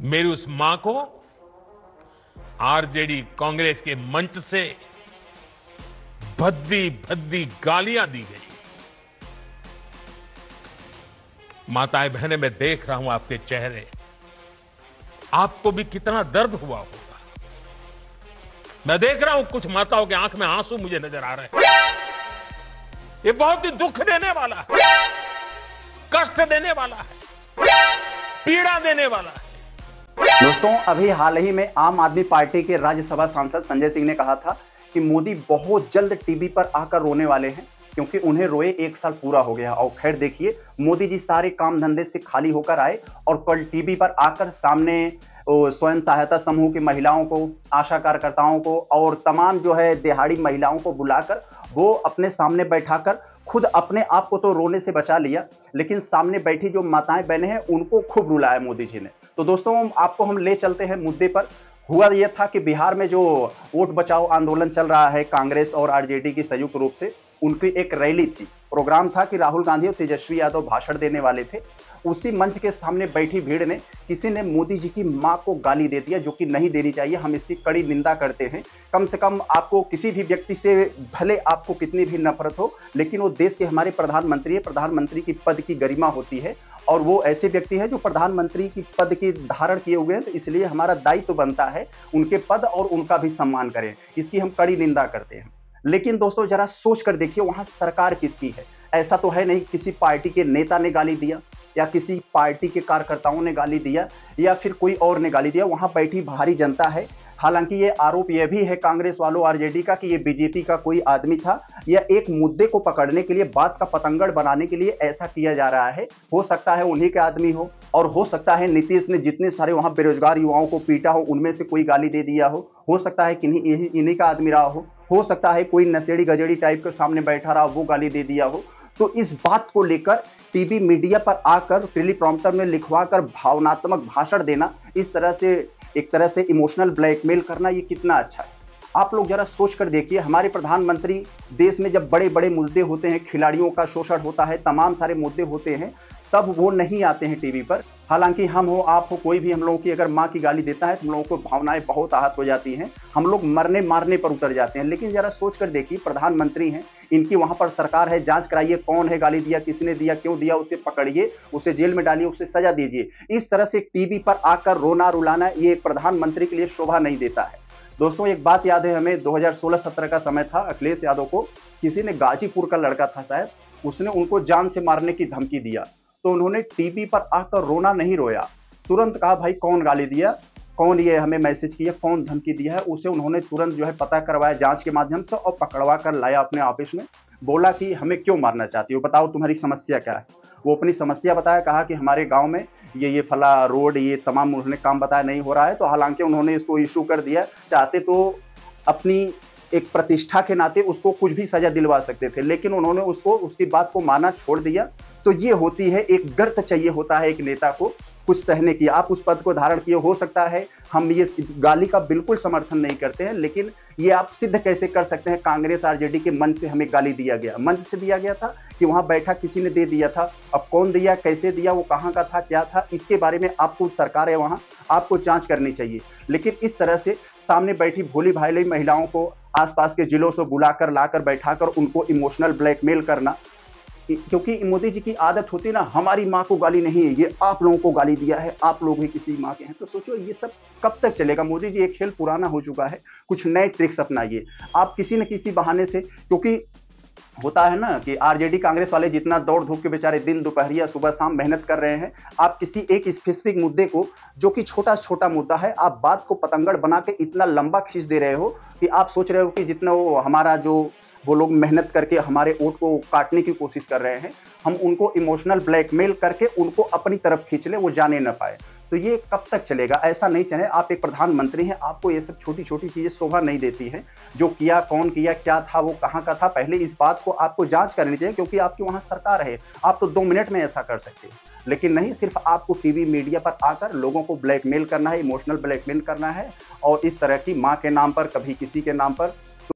मेरी उस मां को आरजेडी कांग्रेस के मंच से भद्दी भद्दी गालियां दी गई। माताएं बहनें, मैं देख रहा हूं आपके चेहरे, आपको भी कितना दर्द हुआ होगा। मैं देख रहा हूं कुछ माताओं की आंख में आंसू मुझे नजर आ रहे हैं। ये बहुत ही दुख देने वाला है, कष्ट देने वाला है, पीड़ा देने वाला है। दोस्तों, अभी हाल ही में आम आदमी पार्टी के राज्यसभा सांसद संजय सिंह ने कहा था कि मोदी बहुत जल्द टीवी पर आकर रोने वाले हैं, क्योंकि उन्हें रोए 1 साल पूरा हो गया। और खैर देखिए, मोदी जी सारे काम धंधे से खाली होकर आए और कल टीवी पर आकर सामने स्वयं सहायता समूह की महिलाओं को, आशा कार्यकर्ताओं को और तमाम जो है दिहाड़ी महिलाओं को बुलाकर वो अपने सामने बैठाकर खुद अपने आप को तो रोने से बचा लिया, लेकिन सामने बैठी जो माताएं बहनें हैं उनको खूब रुलाया मोदी जी ने। तो दोस्तों, आपको हम ले चलते हैं मुद्दे पर। हुआ यह था कि बिहार में जो वोट बचाओ आंदोलन चल रहा है कांग्रेस और आरजेडी की संयुक्त रूप से, उनकी एक रैली थी। प्रोग्राम था कि राहुल गांधी और तेजस्वी यादव भाषण देने वाले थे। उसी मंच के सामने बैठी भीड़ ने किसी ने मोदी जी की मां को गाली दे दिया, जो कि नहीं देनी चाहिए। हम इसकी कड़ी निंदा करते हैं। कम से कम आपको किसी भी व्यक्ति से भले आपको कितनी भी नफरत हो, लेकिन वो देश के हमारे प्रधानमंत्री है। प्रधानमंत्री की पद की गरिमा होती है और वो ऐसे व्यक्ति है जो प्रधानमंत्री की पद की धारण किए हुए हैं, तो इसलिए हमारा दायित्व तो बनता है उनके पद और उनका भी सम्मान करें। इसकी हम कड़ी निंदा करते हैं। लेकिन दोस्तों, जरा सोच कर देखिए, वहां सरकार किसकी है? ऐसा तो है नहीं किसी पार्टी के नेता ने गाली दिया या किसी पार्टी के कार्यकर्ताओं ने गाली दिया या फिर कोई और ने गाली दिया। वहां बैठी भारी जनता है। हालांकि ये आरोप यह भी है कांग्रेस वालों, आरजेडी का, कि ये बीजेपी का कोई आदमी था या एक मुद्दे को पकड़ने के लिए, बात का पतंगड़ बनाने के लिए ऐसा किया जा रहा है। हो सकता है उन्हीं के आदमी हो, और हो सकता है नीतीश ने जितने सारे वहां बेरोजगार युवाओं को पीटा हो उनमें से कोई गाली दे दिया हो सकता है कि इन्हीं का आदमी रहा हो सकता है कोई नशेड़ी गजेड़ी टाइप के सामने बैठा रहा, वो गाली दे दिया हो। तो इस बात को लेकर टीवी मीडिया पर आकर टेलीप्रॉम्प्टर में लिखवाकर भावनात्मक भाषण देना, इस तरह से एक तरह से इमोशनल ब्लैकमेल करना, ये कितना अच्छा है? आप लोग जरा सोच कर देखिए, हमारे प्रधानमंत्री देश में जब बड़े बड़े मुद्दे होते हैं, खिलाड़ियों का शोषण होता है, तमाम सारे मुद्दे होते हैं, तब वो नहीं आते हैं टीवी पर। हालांकि हम हो, आप हो, कोई भी हम लोगों की अगर माँ की गाली देता है तो हम लोगों को भावनाएं बहुत आहत हो जाती हैं, हम लोग मरने मारने पर उतर जाते हैं। लेकिन जरा सोच कर देखिए, प्रधानमंत्री हैं, इनकी वहां पर सरकार है, जांच कराइए कौन है गाली दिया, किसने दिया, क्यों दिया, उसे पकड़िए, उसे जेल में डालिए, उसे सजा दीजिए। इस तरह से टीवी पर आकर रोना रुलाना, ये एक प्रधानमंत्री के लिए शोभा नहीं देता है। दोस्तों, एक बात याद है हमें, 2016-17 का समय था, अखिलेश यादव को किसी ने, गाजीपुर का लड़का था शायद, उसने उनको जान से मारने की धमकी दिया। तो उन्होंने टीवी पर आकर रोना नहीं रोया, तुरंत कहा भाई कौन गाली दिया, कौन ये हमें मैसेज किया, कौन धमकी दिया है। उसे उन्होंने तुरंत जो है पता करवाया जांच के माध्यम से और पकड़वा कर लाया अपने ऑफिस में। बोला कि हमें क्यों मारना चाहती हो, बताओ तुम्हारी समस्या क्या है। वो अपनी समस्या बताया, कहा कि हमारे गाँव में ये फला रोड, ये तमाम उन्होंने काम बताया, नहीं हो रहा है। तो हालांकि उन्होंने इसको इशू कर दिया, चाहते तो अपनी एक प्रतिष्ठा के नाते उसको कुछ भी सजा दिलवा सकते थे, लेकिन उन्होंने उसको, उसकी बात को माना छोड़ दिया। तो ये होती है, एक गर्त चाहिए होता है एक नेता को कुछ सहने की। आप उस पद को धारण किए, हो सकता है हम ये गाली का बिल्कुल समर्थन नहीं करते हैं, लेकिन ये आप सिद्ध कैसे कर सकते हैं? कांग्रेस आरजेडी के मंच से हमें गाली दिया गया, मंच से दिया गया था कि वहां बैठा किसी ने दे दिया था। अब कौन दिया, कैसे दिया, वो कहां का था, क्या था, इसके बारे में आपको, सरकार है वहां, आपको जांच करनी चाहिए। लेकिन इस तरह से सामने बैठी भोली भाली महिलाओं को आसपास के जिलों से बुलाकर लाकर बैठाकर उनको इमोशनल ब्लैकमेल करना, क्योंकि मोदी जी की आदत होती है ना, हमारी माँ को गाली नहीं, ये आप लोगों को गाली दिया है, आप लोग भी किसी माँ के हैं। तो सोचो ये सब कब तक चलेगा? मोदी जी, एक खेल पुराना हो चुका है, कुछ नए ट्रिक्स अपनाइए आप किसी न किसी बहाने से। क्योंकि होता है ना कि आरजेडी कांग्रेस वाले जितना दौड़ धूप के बेचारे दिन दोपहरिया सुबह शाम मेहनत कर रहे हैं, आप किसी एक स्पेसिफिक मुद्दे को, जो कि छोटा छोटा मुद्दा है, आप बात को पतंगड़ बना के इतना लंबा खींच दे रहे हो कि आप सोच रहे हो कि जितना वो लोग मेहनत करके हमारे वोट को काटने की कोशिश कर रहे हैं, हम उनको इमोशनल ब्लैकमेल करके उनको अपनी तरफ खींच ले, वो जाने न पाए। तो ये कब तक चलेगा? ऐसा नहीं चले। आप एक प्रधानमंत्री हैं, आपको ये सब छोटी छोटी चीजें शोभा नहीं देती हैं। जो किया, कौन किया, क्या था, वो कहाँ का था, पहले इस बात को आपको जांच करनी चाहिए, क्योंकि आपकी वहां सरकार है। आप तो 2 मिनट में ऐसा कर सकते हैं, लेकिन नहीं, सिर्फ आपको टीवी मीडिया पर आकर लोगों को ब्लैकमेल करना है, इमोशनल ब्लैकमेल करना है। और इस तरह की माँ के नाम पर, कभी किसी के नाम पर,